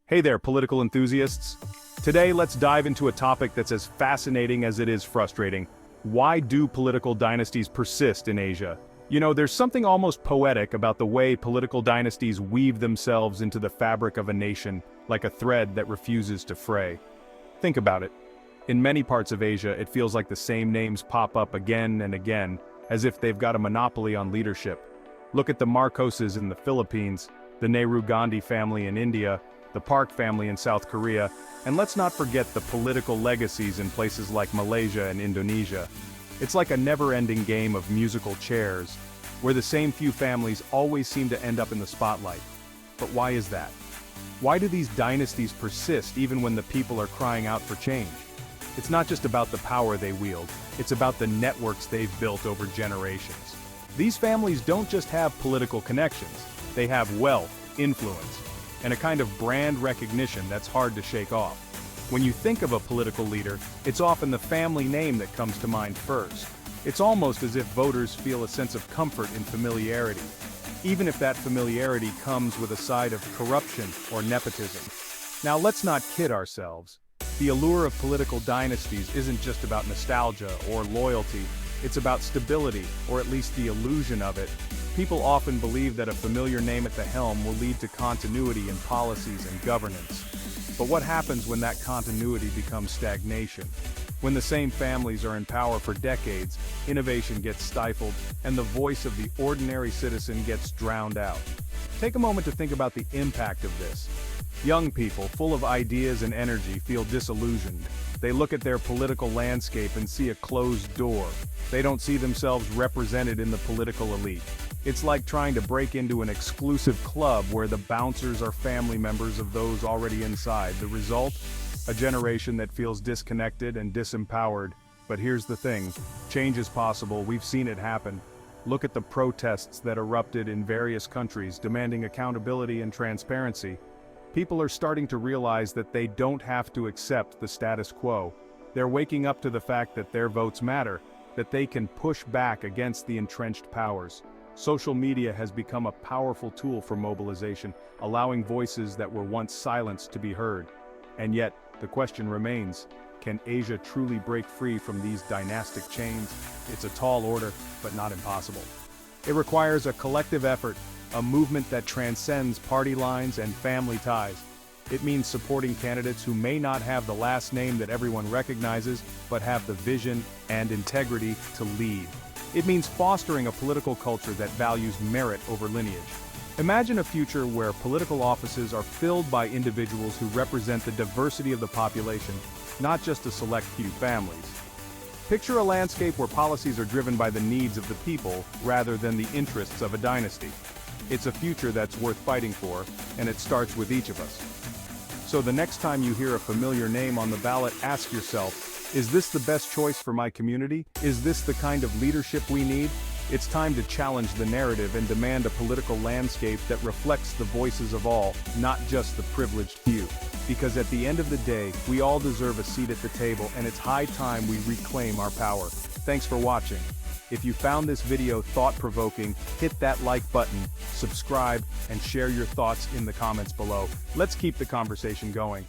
Hey there, political enthusiasts. Today, let's dive into a topic that's as fascinating as it is frustrating. Why do political dynasties persist in Asia? You know, there's something almost poetic about the way political dynasties weave themselves into the fabric of a nation, like a thread that refuses to fray. Think about it. In many parts of Asia, it feels like the same names pop up again and again, as if they've got a monopoly on leadership. Look at the Marcoses in the Philippines, the Nehru-Gandhi family in India, the Park family in South Korea, and let's not forget the political legacies in places like Malaysia and Indonesia. It's like a never-ending game of musical chairs, where the same few families always seem to end up in the spotlight. But why is that? Why do these dynasties persist even when the people are crying out for change? It's not just about the power they wield, it's about the networks they've built over generations. These families don't just have political connections, they have wealth, influence, and a kind of brand recognition that's hard to shake off. When you think of a political leader, it's often the family name that comes to mind first. It's almost as if voters feel a sense of comfort in familiarity, even if that familiarity comes with a side of corruption or nepotism. Now let's not kid ourselves. The allure of political dynasties isn't just about nostalgia or loyalty, it's about stability, or at least the illusion of it. People often believe that a familiar name at the helm will lead to continuity in policies and governance. But what happens when that continuity becomes stagnation? When the same families are in power for decades, innovation gets stifled, and the voice of the ordinary citizen gets drowned out. Take a moment to think about the impact of this. Young people, full of ideas and energy, feel disillusioned. They look at their political landscape and see a closed door. They don't see themselves represented in the political elite. It's like trying to break into an exclusive club where the bouncers are family members of those already inside. The result? A generation that feels disconnected and disempowered. But here's the thing, change is possible, we've seen it happen. Look at the protests that erupted in various countries demanding accountability and transparency. People are starting to realize that they don't have to accept the status quo. They're waking up to the fact that their votes matter, that they can push back against the entrenched powers. Social media has become a powerful tool for mobilization, allowing voices that were once silenced to be heard. And yet, the question remains, can Asia truly break free from these dynastic chains? It's a tall order, but not impossible. It requires a collective effort, a movement that transcends party lines and family ties. It means supporting candidates who may not have the last name that everyone recognizes, but have the vision and integrity to lead. It means fostering a political culture that values merit over lineage. Imagine a future where political offices are filled by individuals who represent the diversity of the population, not just a select few families. Picture a landscape where policies are driven by the needs of the people rather than the interests of a dynasty. It's a future that's worth fighting for, and it starts with each of us. So the next time you hear a familiar name on the ballot, ask yourself, is this the best choice for my community? Is this the kind of leadership we need? It's time to challenge the narrative and demand a political landscape that reflects the voices of all, not just the privileged few. Because at the end of the day, we all deserve a seat at the table, and it's high time we reclaim our power. Thanks for watching. If you found this video thought-provoking, hit that like button, subscribe, and share your thoughts in the comments below. Let's keep the conversation going.